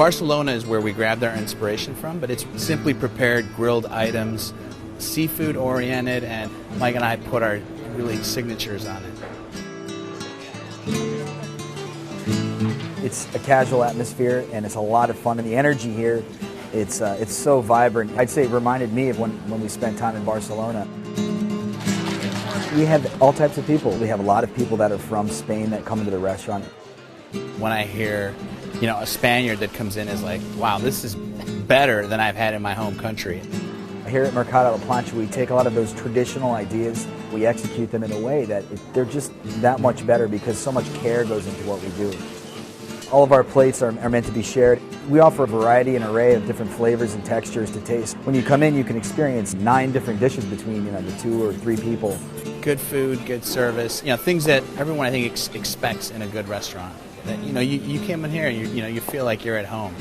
Barcelona is where we grabbed our inspiration from, but it's simply prepared grilled items, seafood oriented, and Mike and I put our really signatures on it. It's a casual atmosphere, and it's a lot of fun, and the energy here, it's so vibrant. I'd say it reminded me of when we spent time in Barcelona. We have all types of people. We have a lot of people that are from Spain that come into the restaurant. When I hear, a Spaniard that comes in is like, wow, this is better than I've had in my home country. Here at Mercat Planxa, we take a lot of those traditional ideas, we execute them in a way that they're just that much better because so much care goes into what we do. All of our plates are meant to be shared. We offer a variety and array of different flavors and textures to taste. When you come in, you can experience 9 different dishes between the 2 or 3 people. Good food, good service, things that everyone I think expects in a good restaurant. That you come in here and you feel like you're at home.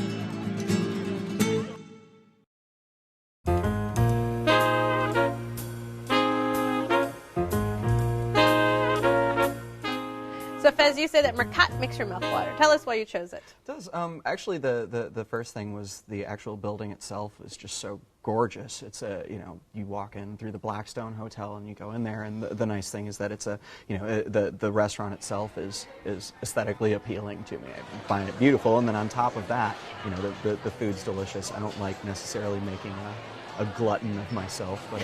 So Fez, you say that Mercat makes your mouth water. Tell us why you chose it. It does. Actually, the first thing was the actual building itself was just so gorgeous. It's you walk in through the Blackstone Hotel and you go in there, and the nice thing is that it's the restaurant itself is aesthetically appealing to me. I find it beautiful, and then on top of that, the food's delicious. I don't like necessarily making a glutton of myself, but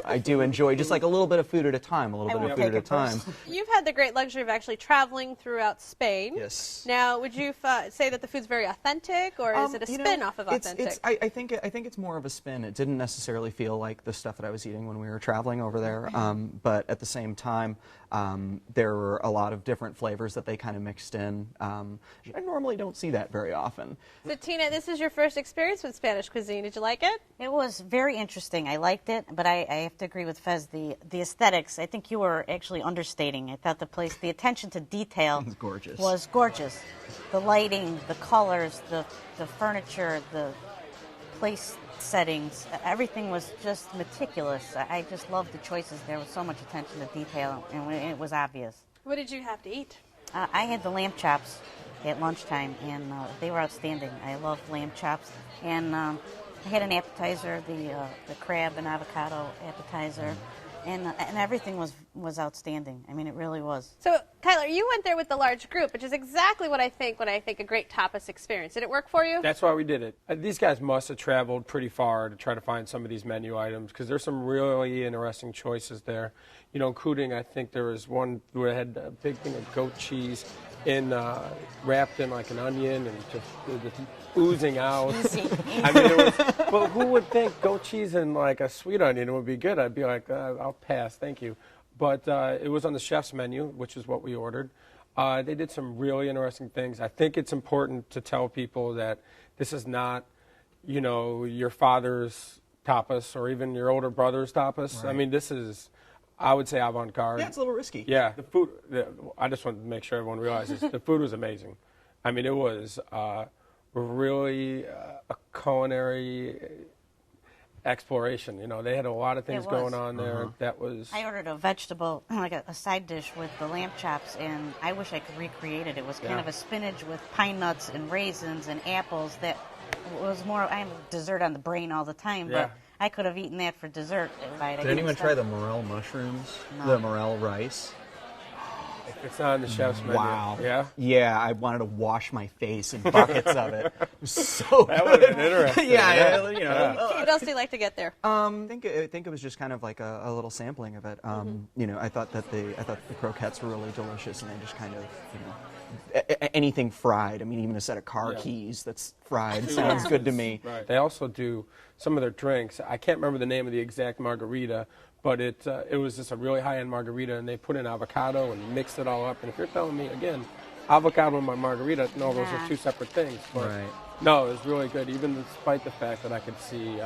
I do enjoy just like a little bit of food at a time, at a time. You've had the great luxury of actually traveling throughout Spain. Yes. Now, would you say that the food's very authentic, or is it a spin off of authentic? I think it's more of a spin. It didn't necessarily feel like the stuff that I was eating when we were traveling over there, but at the same time, there were a lot of different flavors that they kind of mixed in. I normally don't see that very often. So Tina, this is your first experience with Spanish cuisine. Did you like it? It was very interesting. I liked it, but I have to agree with Fez. The aesthetics, I think you were actually understating. I thought the attention to detail was gorgeous. The lighting, the colors, the furniture, the place settings, everything was just meticulous. I just loved the choices. There was so much attention to detail, and it was obvious. What did you have to eat? I had the lamb chops at lunchtime, and they were outstanding. I love lamb chops, and I had an appetizer, the crab and avocado appetizer, and everything was outstanding. I mean, it really was. So, Tyler, you went there with the large group, which is exactly what I think when I think a great tapas experience. Did it work for you? That's why we did it. These guys must have traveled pretty far to try to find some of these menu items, because there's some really interesting choices there. Including, I think there was one where it had a big thing of goat cheese wrapped in like an onion and just oozing out. I mean, it was, well, who would think goat cheese and like a sweet onion would be good? I'd be like, I'll pass, thank you. But it was on the chef's menu, which is what we ordered. They did some really interesting things. I think it's important to tell people that this is not, your father's tapas or even your older brother's tapas. Right. I mean, this is, I would say, avant-garde. Yeah, it's a little risky. Yeah, the food, I just want to make sure everyone realizes the food was amazing. I mean, it was really a culinary exploration. They had a lot of things going on there. That was. I ordered a vegetable, like a side dish with the lamb chops, and I wish I could recreate it. It was kind of a spinach with pine nuts and raisins and apples. That was more. I have dessert on the brain all the time, but I could have eaten that for dessert. Did anyone try the morel mushrooms? No. The morel rice? It's not on the chef's menu. Wow. Yeah? Yeah, I wanted to wash my face in buckets of it. It was so that good. would have been interesting. What else do you like to get there? I think it was just kind of like a little sampling of it. I thought that the croquettes were really delicious, and they just kind of, anything fried. I mean, even a set of car keys that's fried sounds good to me. Right. They also do some of their drinks. I can't remember the name of the exact margarita, but it was just a really high-end margarita, and they put in avocado and mixed it all up. And if you're telling me, again, avocado in my margarita, no, those are two separate things. But no, it was really good, even despite the fact that I could see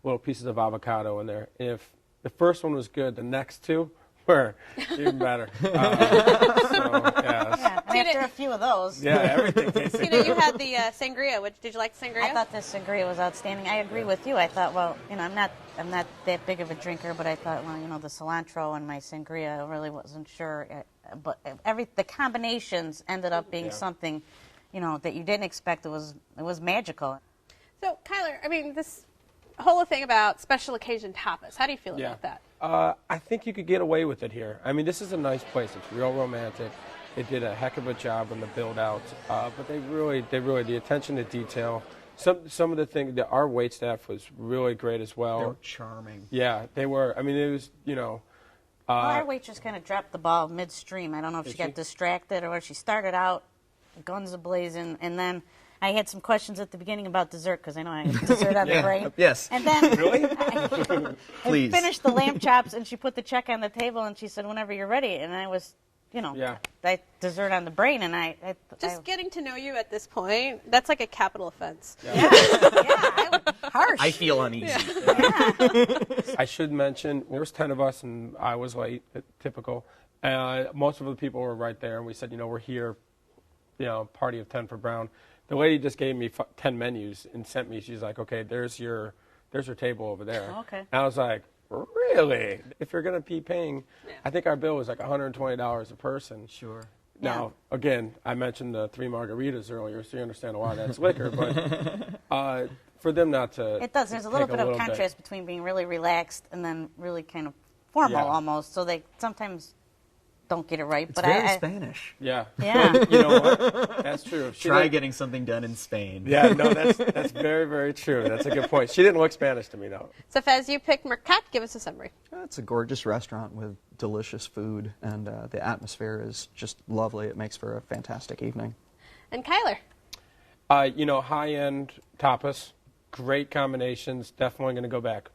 little pieces of avocado in there. If the first one was good, the next two were even better. After a few of those. Yeah, everything tasted good. You had the sangria. Did you like the sangria? I thought the sangria was outstanding. I agree with you. I thought, well, I'm not that big of a drinker, but I thought, well, the cilantro and my sangria, I really wasn't sure. But the combinations ended up being something that you didn't expect. It was magical. So, Kyler, I mean, this whole thing about special occasion tapas, how do you feel about that? I think you could get away with it here. I mean, this is a nice place. It's real romantic. They did a heck of a job on the build out, but they really, the attention to detail. Some of the things, our wait staff was really great as well. They were charming. Yeah, they were. I mean, it was, Well, our waitress kind of dropped the ball midstream. I don't know if she got distracted or she started out guns a-blazing, and then I had some questions at the beginning about dessert because I know I had dessert on the brain. Yes. And then Really? Please. I finished the lamb chops, and she put the check on the table, and she said, "Whenever you're ready." And I was, I dessert on the brain, and I Just getting to know you at this point, that's like a capital offense. harsh. I feel uneasy. I should mention, there was 10 of us, and I was late, typical. Most of the people were right there, and we said, we're here, party of 10 for Brown. The lady just gave me 10 menus and sent me, she's like, okay, there's your table over there. Okay. And I was like, really? If you're going to be paying, I think our bill was like $120 a person. Sure. Now, again, I mentioned the 3 margaritas earlier, so you understand why that's liquor, but for them not to It does. There's a little bit of contrast between being really relaxed and then really kind of formal almost, so they sometimes don't get it right. It's very Spanish. Yeah. Yeah. But you know what? That's true. Try getting something done in Spain. Yeah, no, that's very, very true. That's a good point. She didn't look Spanish to me, though. So, Fez, you picked Mercat. Give us a summary. It's a gorgeous restaurant with delicious food, and the atmosphere is just lovely. It makes for a fantastic evening. And Kyler? High-end tapas, great combinations. Definitely going to go back.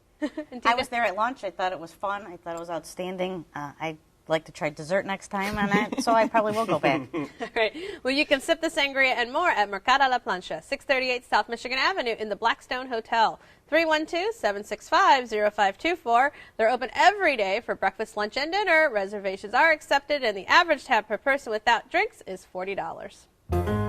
I was there at lunch. I thought it was fun. I thought it was outstanding. I'd like to try dessert next time on that, so I probably will go back. All right. Well, you can sip the sangria and more at Mercat La Plancha, 638 South Michigan Avenue in the Blackstone Hotel. 312-765-0524. They're open every day for breakfast, lunch, and dinner. Reservations are accepted, and the average tab per person without drinks is $40.